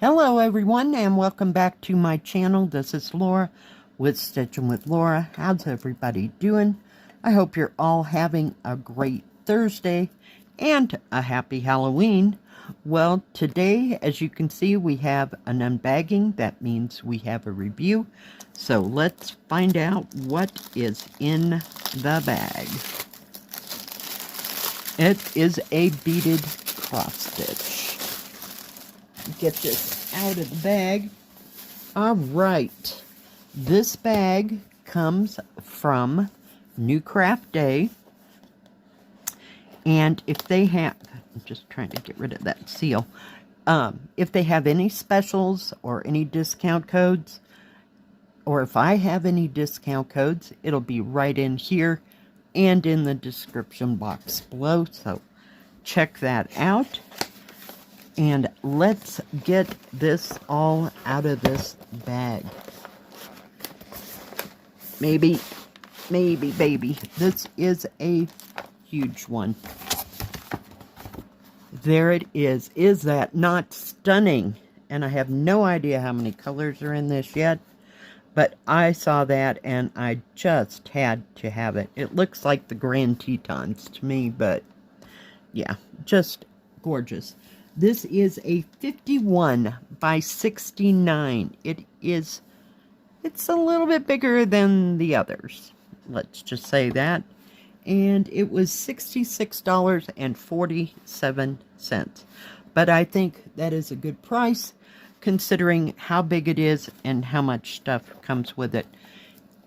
Hello everyone, and welcome back to my channel. This is Laura with Stitching with Laura. How's everybody doing? I hope you're all having a great Thursday and a happy Halloween. Well, today, as you can see, we have an unbagging. That means we have a review. So let's find out what is in the bag. It is a beaded cross stitch. Get this out of the bag. All right, this bag comes from NewCraftDay, and if they have, I'm just trying to get rid of that seal, if they have any specials or any discount codes, or if I have any discount codes, it'll be right in here and in the description box below, so check that out. And let's get this all out of this bag. Maybe, baby. This is a huge one. There it is. Is that not stunning? And I have no idea how many colors are in this yet. But I saw that and I just had to have it. It looks like the Grand Tetons to me, but yeah, just gorgeous. This is a 51 by 69. It's a little bit bigger than the others. Let's just say that. And it was $66.47. But I think that is a good price considering how big it is and how much stuff comes with it.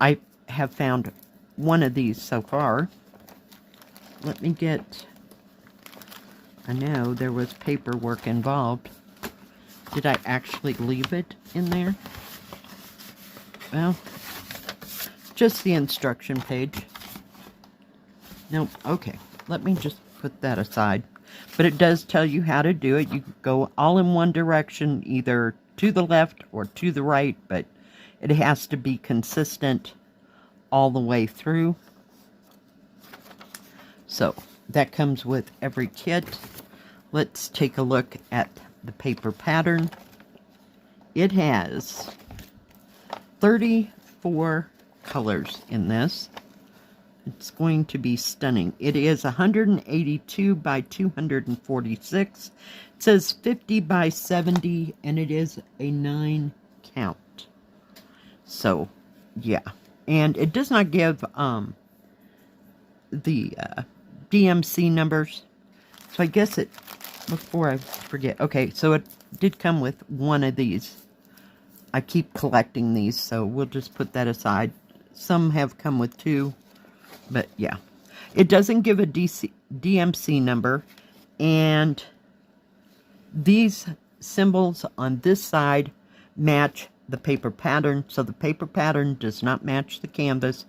I have found one of these so far. Let me get... I know there was paperwork involved. Did I actually leave it in there? Well, just the instruction page. Nope, okay. Let me just put that aside. But it does tell you how to do it. You can go all in one direction, either to the left or to the right, but it has to be consistent all the way through. So, that comes with every kit. Let's take a look at the paper pattern. It has 34 colors in this. It's going to be stunning. It is 182 by 246. It says 50 by 70, and it is a 9 count. So, yeah. And it does not give the DMC numbers. So I guess it, before I forget, okay, so it did come with one of these. I keep collecting these, so we'll just put that aside. Some have come with two, but yeah. It doesn't give a DMC number, and these symbols on this side match the paper pattern, so the paper pattern does not match the canvas,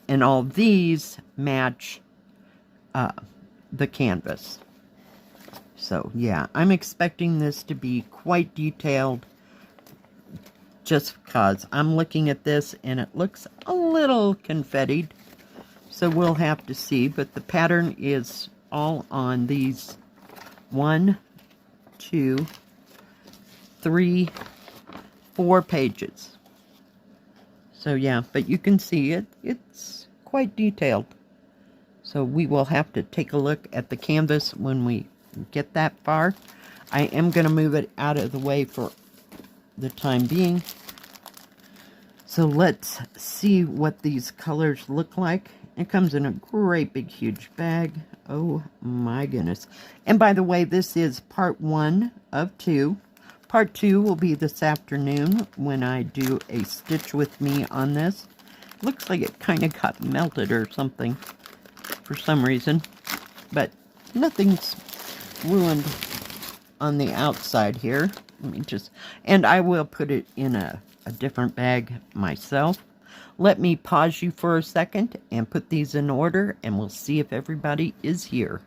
and all these match the canvas. So yeah, I'm expecting this to be quite detailed, just because I'm looking at this and it looks a little confettied, so we'll have to see. But the pattern is all on these 1, 2, 3, 4 pages. So yeah, but you can see it's quite detailed. So we will have to take a look at the canvas when we get that far. I am going to move it out of the way for the time being. So let's see what these colors look like. It comes in a great big huge bag. Oh my goodness. And by the way, this is part 1 of 2. Part 2 will be this afternoon when I do a stitch with me on this. Looks like it kind of got melted or something for some reason, but nothing's ruined on the outside here. Let me just, and I will put it in a different bag myself. Let me pause you for a second and put these in order, and we'll see if everybody is here.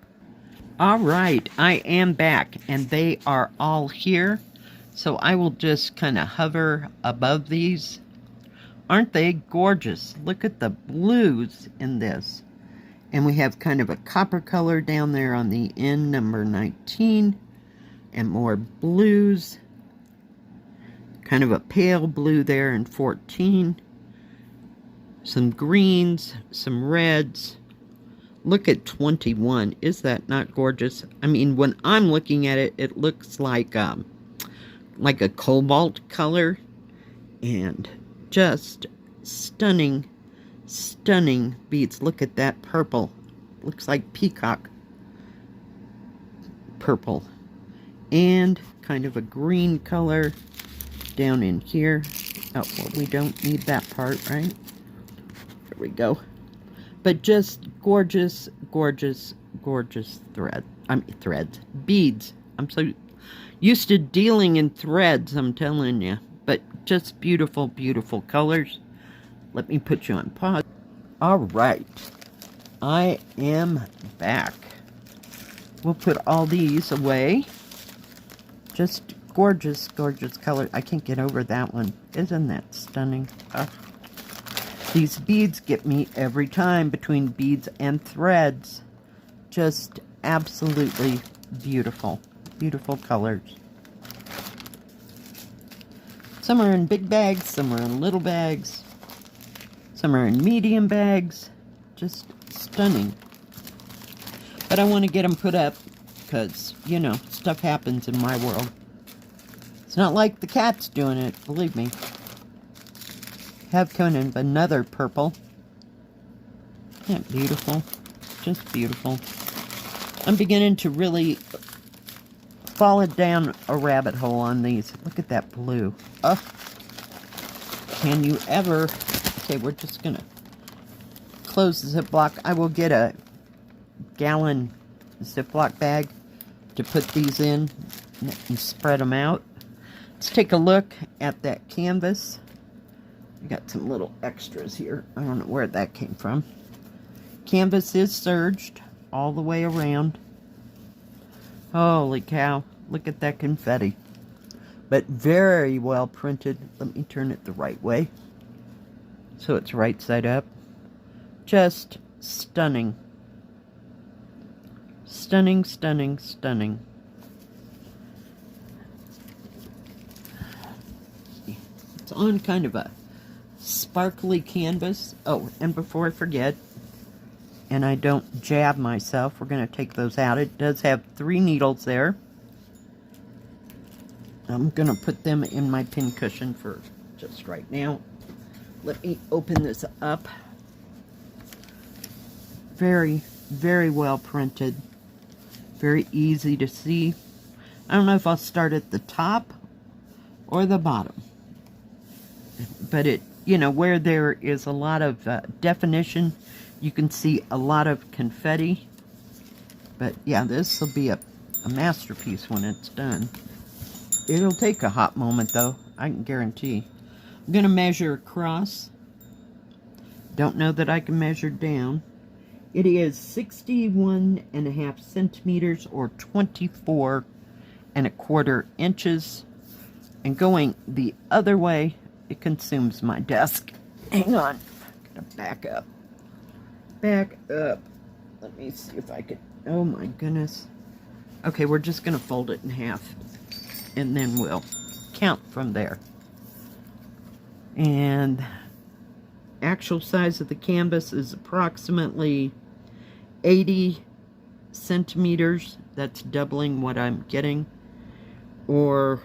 All right, I am back, and they are all here. So I will just kind of hover above these. Aren't they gorgeous? Look at the blues in this. And we have kind of a copper color down there on the end, number 19. And more blues. kind of a pale blue there in 14. Some greens, some reds. Look at 21. Is that not gorgeous? I mean, when I'm looking at it, it looks like a cobalt color. And just stunning, stunning beads. Look at that purple. Looks like peacock purple. And kind of a green color down in here. Oh, well, we don't need that part, right? There we go. But just gorgeous, gorgeous, gorgeous threads. Beads. I'm so used to dealing in threads, I'm telling you. But just beautiful, beautiful colors. Let me put you on pause. All right. I am back. We'll put all these away. Just gorgeous, gorgeous color. I can't get over that one. Isn't that stunning? These beads get me every time, between beads and threads. Just absolutely beautiful. Beautiful colors. Some are in big bags, some are in little bags. Some are in medium bags. Just stunning. But I want to get them put up because, you know, stuff happens in my world. It's not like the cat's doing it, believe me. Have Conan, another purple. Isn't that beautiful? Just beautiful. I'm beginning to really fall down a rabbit hole on these. Look at that blue. Oh, can you ever... Okay, we're just going to close the Ziploc. I will get a gallon Ziploc bag to put these in and spread them out. Let's take a look at that canvas. I got some little extras here. I don't know where that came from. Canvas is serged all the way around. Holy cow. Look at that confetti. But very well printed. Let me turn it the right way, so it's right side up. Just stunning. Stunning, stunning, stunning. It's on kind of a sparkly canvas. Oh, and before I forget, and I don't jab myself, we're going to take those out. It does have 3 needles there. I'm going to put them in my pin cushion for just right now. Let me open this up. Very, very well printed. Very easy to see. I don't know if I'll start at the top or the bottom. But it, you know, where there is a lot of definition, you can see a lot of confetti. But yeah, this will be a masterpiece when it's done. It'll take a hot moment though, I can guarantee. I'm going to measure across. Don't know that I can measure down. It is 61.5 centimeters or 24.25 inches. And going the other way, it consumes my desk. Hang on. I'm going to back up. Back up. Let me see if I can... Oh my goodness. Okay, we're just going to fold it in half. And then we'll count from there. And actual size of the canvas is approximately 80 centimeters. That's doubling what I'm getting. Or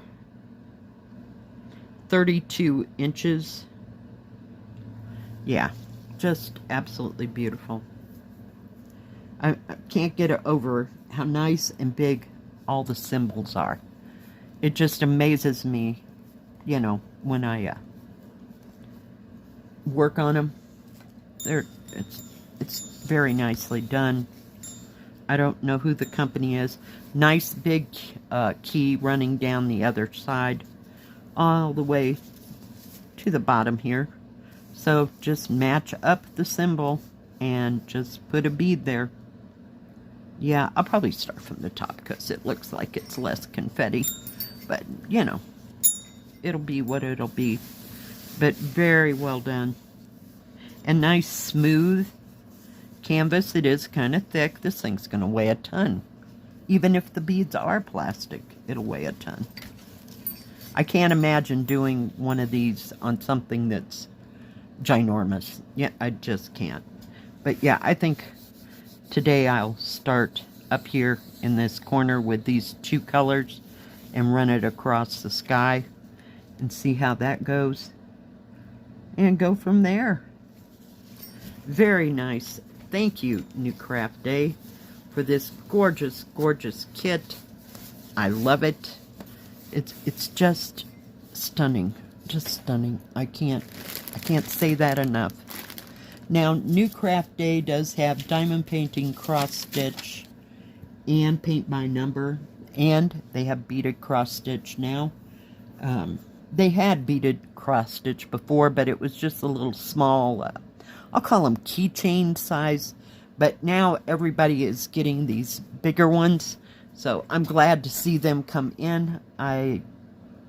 32 inches. Yeah, just absolutely beautiful. I can't get it over how nice and big all the symbols are. It just amazes me, you know, when I work on them. It's very nicely done. I don't know who the company is. Nice big key running down the other side all the way to the bottom here. So just match up the symbol and just put a bead there. Yeah, I'll probably start from the top because it looks like it's less confetti. But, you know, it'll be what it'll be. But very well done. And nice smooth canvas. It is kind of thick. This thing's going to weigh a ton. Even if the beads are plastic, it'll weigh a ton. I can't imagine doing one of these on something that's ginormous. Yeah, I just can't. But yeah, I think today I'll start up here in this corner with these two colors and run it across the sky and see how that goes and go from there. Very nice. Thank you, NewCraftDay, for this gorgeous, gorgeous kit. I love it. It's just stunning. Just stunning. I can't say that enough. Now, NewCraftDay does have diamond painting cross stitch and paint by number, and they have beaded cross stitch now. They had beaded cross stitch before, but it was just a little small, I'll call them keychain size, but now everybody is getting these bigger ones, so I'm glad to see them come in. I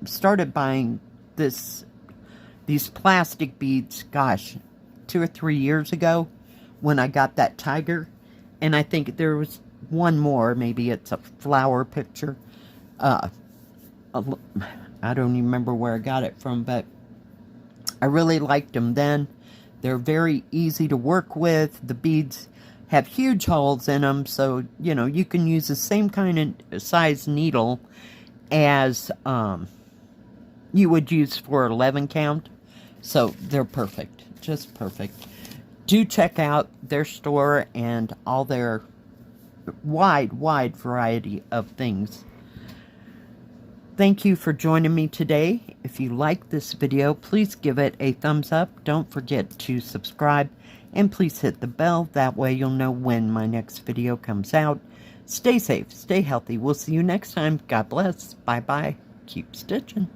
started buying these plastic beads, gosh, 2 or 3 years ago when I got that tiger, and I think there was one more, maybe it's a flower picture. I don't even remember where I got it from, but I really liked them then. They're very easy to work with. The beads have huge holes in them, so, you know, you can use the same kind of size needle as you would use for 11 count. So they're perfect, just perfect. Do check out their store and all their wide variety of things. Thank you for joining me today. If you like this video, please give it a thumbs up. Don't forget to subscribe, and please hit the bell. That way you'll know when my next video comes out. Stay safe, stay healthy. We'll see you next time. God bless. Bye-bye. Keep stitching.